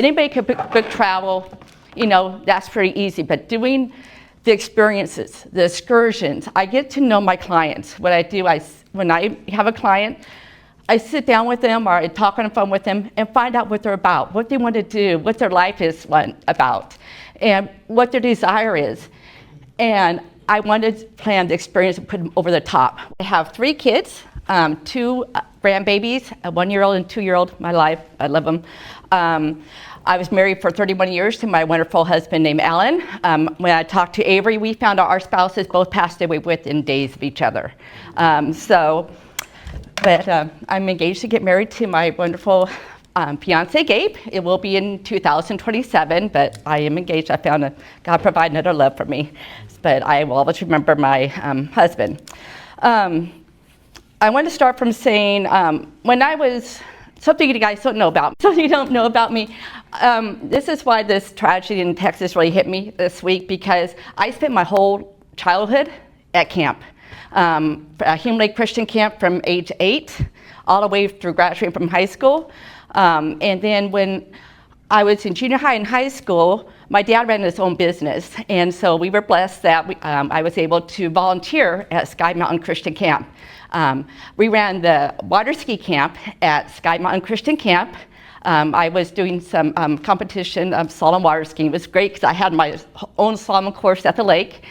anybody could book travel, you know, that's pretty easy, but doing the experiences, the excursions, I get to know my clients. What I do, when I have a client, I sit down with them or I talk on the phone with them and find out what they're about, what they want to do, what their life is about, and what their desire is. And I want to plan the experience and put them over the top. I have 3 kids, 2 grandbabies, a 1-year-old and 2-year-old, my life, I love them. I was married for 31 years to my wonderful husband named Alan. When I talked to Avery, we found out our spouses both passed away within days of each other. But I'm engaged to get married to my wonderful fiance, Gabe. It will be in 2027, but I am engaged. I found God provided another love for me, but I will always remember my husband. I want to start from saying, when I was, something you guys don't know about, something you don't know about me, this is why this tragedy in Texas really hit me this week, because I spent my whole childhood at camp. Hume Christian Camp from age 8 all the way through graduating from high school. And then when I was in junior high and high school, my dad ran his own business. And so we were blessed that I was able to volunteer at Sky Mountain Christian Camp. We ran the water ski camp at Sky Mountain Christian Camp. I was doing some competition of slalom water skiing. It was great because I had my own slalom course at the lake.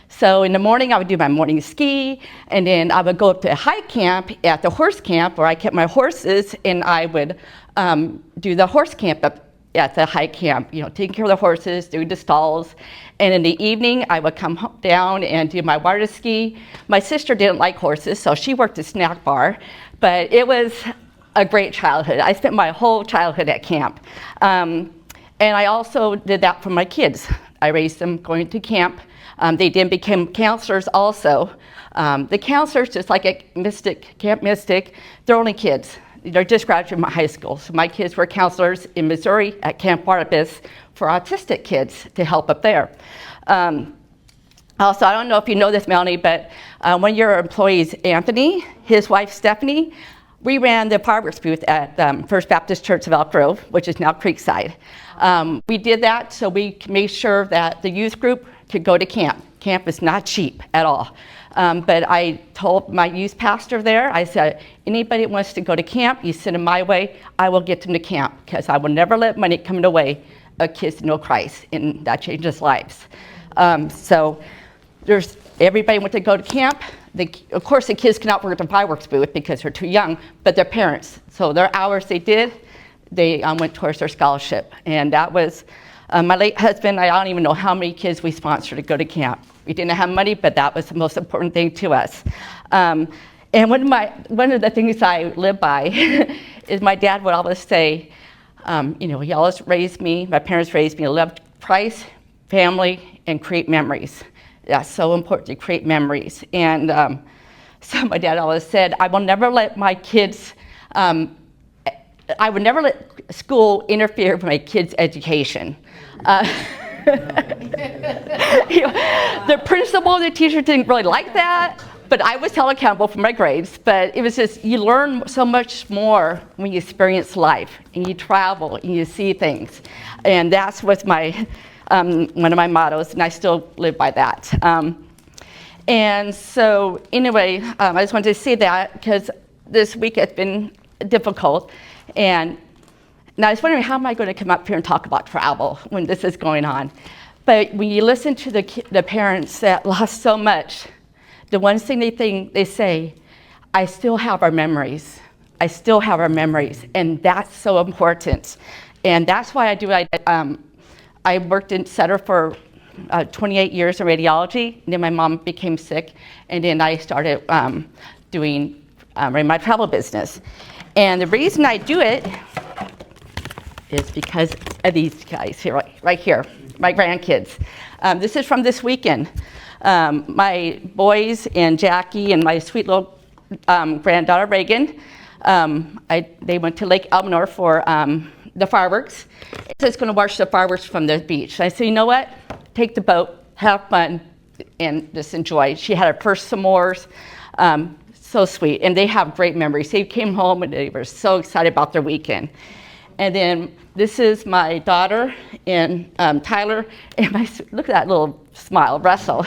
So in the morning, I would do my morning ski, and then I would go up to a high camp at the horse camp where I kept my horses, and I would do the horse camp up at the high camp, you know, taking care of the horses, doing the stalls. And in the evening, I would come down and do my water ski. My sister didn't like horses, so she worked a snack bar, but it was a great childhood. I spent my whole childhood at camp. And I also did that for my kids. I raised them going to camp. They then became counselors also. The counselors, just like at Mystic, Camp Mystic, they're only kids. They're just graduating from high school. So my kids were counselors in Missouri at Camp Barnabas for autistic kids to help up there. Also, I don't know if you know this, Melanie, but one of your employees, Anthony, his wife, Stephanie, we ran the fireworks booth at First Baptist Church of Elk Grove, which is now Creekside. We did that so we made sure that the youth group could go to camp. Camp is not cheap at all. But I told my youth pastor there, I said, anybody that wants to go to camp, you send them my way, I will get them to camp, because I will never let money come in the way of kids to know Christ, and that changes lives. So everybody went to go to camp. Of course, the kids cannot work at the fireworks booth because they're too young, but their parents. So their hours they did, they went towards their scholarship. And that was my late husband. I don't even know how many kids we sponsored to go to camp. We didn't have money, but that was the most important thing to us. And one of the things I live by is my dad would always say, you know, he always raised me, my parents raised me to love Christ, family, and create memories. That's so important to create memories. And so my dad always said, I will never let my kids, I would never let school interfere with my kids' education. You know, the principal and the teacher didn't really like that, but I was held accountable for my grades. But it was just, you learn so much more when you experience life, and you travel, and you see things. And that's what's my, one of my mottos, and I still live by that. And so anyway, I just wanted to say that because this week has been difficult. And I was wondering, how am I going to come up here and talk about travel when this is going on? But when you listen to the parents that lost so much, the one thing they say, I still have our memories. I still have our memories, and that's so important. And that's why I do it. I worked in Center for 28 years in radiology, and then my mom became sick, and then I started doing my travel business. And the reason I do it is because of these guys here, right here, my grandkids. This is from this weekend. My boys and Jackie and my sweet little granddaughter Reagan, they went to Lake Elsinore for the fireworks. It's going to watch the fireworks from the beach. I said, you know what? Take the boat, have fun, and just enjoy. She had her first s'mores. So sweet, and they have great memories. They came home and they were so excited about their weekend. And then this is my daughter and Tyler, and look at that little smile, Russell.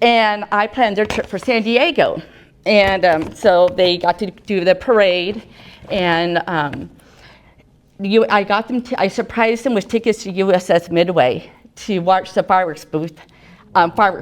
And I planned their trip for San Diego. And so they got to do the parade, and I surprised them with tickets to USS Midway to watch the fireworks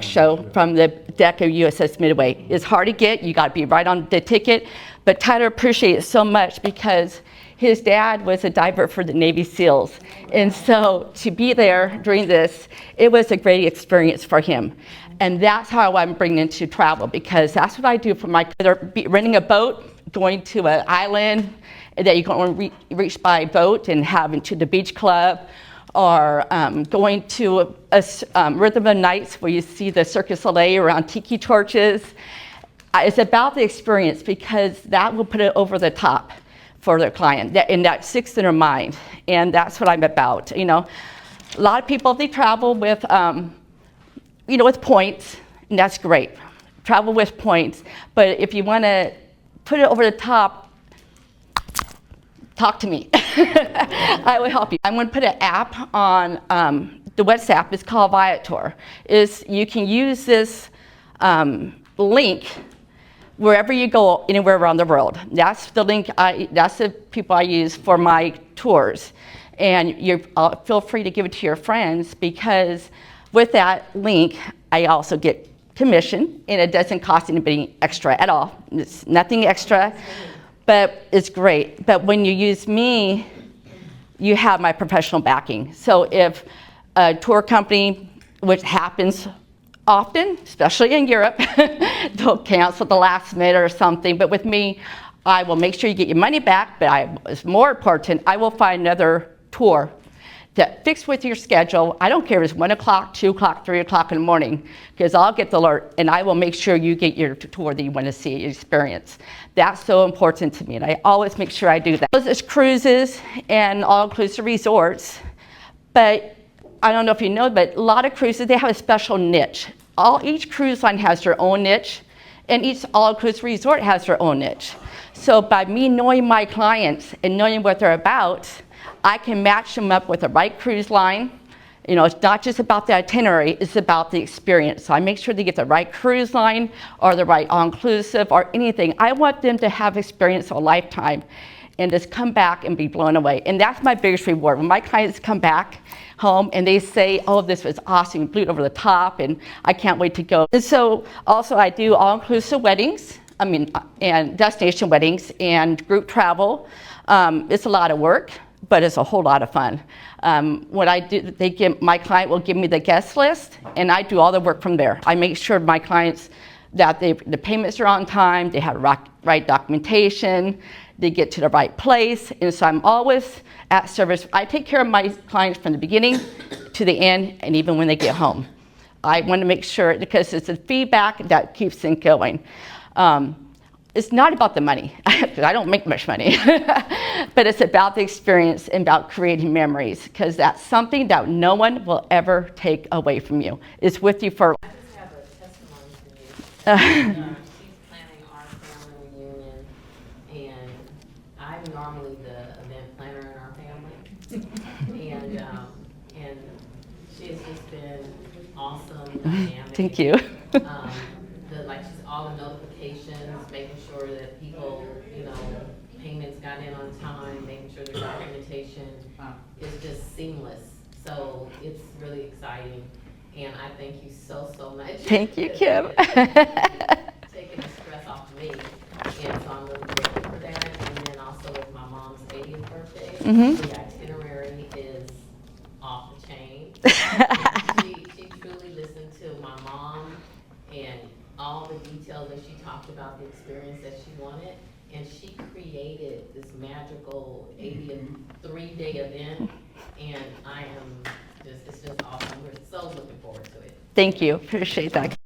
show from the deck of USS Midway. It's hard to get, you gotta be right on the ticket, but Tyler appreciated it so much because his dad was a diver for the Navy SEALs. And so to be there during this, it was a great experience for him. And that's how I'm bringing into travel, because that's what I do for my kids. Renting a boat, going to an island that you can reach by boat and having to the beach club, or going to a Rhythm of Nights where you see the Cirque du Soleil around tiki torches. It's about the experience, because that will put it over the top for their client, and that sticks in their mind, and that's what I'm about. You know, a lot of people, they travel with, with points, and that's great. Travel with points, but if you want to put it over the top, talk to me. I will help you. I'm going to put an app on the WhatsApp. It's called Viator. You can use this link wherever you go, anywhere around the world. That's the link. That's the people I use for my tours, and feel free to give it to your friends, because with that link, I also get commission, and it doesn't cost anybody extra at all. It's nothing extra, but it's great. But when you use me, you have my professional backing. So if a tour company, which happens often, especially in Europe, they'll cancel at the last minute or something, but with me, I will make sure you get your money back, but it's more important, I will find another tour that fits with your schedule. I don't care if it's 1 o'clock, 2 o'clock, 3 o'clock in the morning, because I'll get the alert, and I will make sure you get your tour that you want to see, your experience. That's so important to me, and I always make sure I do that. There's cruises and all-inclusive resorts, but I don't know if you know, but a lot of cruises, they have a special niche. Each cruise line has their own niche, and each all-inclusive resort has their own niche. So by me knowing my clients and knowing what they're about, I can match them up with the right cruise line. You know, it's not just about the itinerary, it's about the experience. So I make sure they get the right cruise line or the right all-inclusive or anything. I want them to have experience of a lifetime and just come back and be blown away. And that's my biggest reward. When my clients come back home and they say, oh, this was awesome, you blew it over the top, and I can't wait to go. And so also I do all-inclusive weddings, and destination weddings and group travel. It's a lot of work, but it's a whole lot of fun. What I do, my client will give me the guest list, and I do all the work from there. I make sure my clients that the payments are on time, they have right documentation, they get to the right place, and so I'm always at service. I take care of my clients from the beginning to the end, and even when they get home. I want to make sure, because it's the feedback that keeps things going. It's not about the money, because I don't make much money, but it's about the experience and about creating memories, because that's something that no one will ever take away from you. It's with you for. I just have a testimony from you. She's planning our family reunion, and I'm normally the event planner in our family, and she has just been awesome, dynamic. Thank you. All the notifications, making sure that people, payments got in on time, making sure their documentation is just seamless. So it's really exciting, and I thank you so much. Thank you, Kim. Taking the stress off of me, and so I'm really grateful for that. And then also with my mom's 80th birthday, the itinerary is off the chain. She truly listened to my mom and all the details that she talked about, the experience that she wanted, and she created this magical 83-day event, and it's just awesome. We're so looking forward to it. Thank you, appreciate that.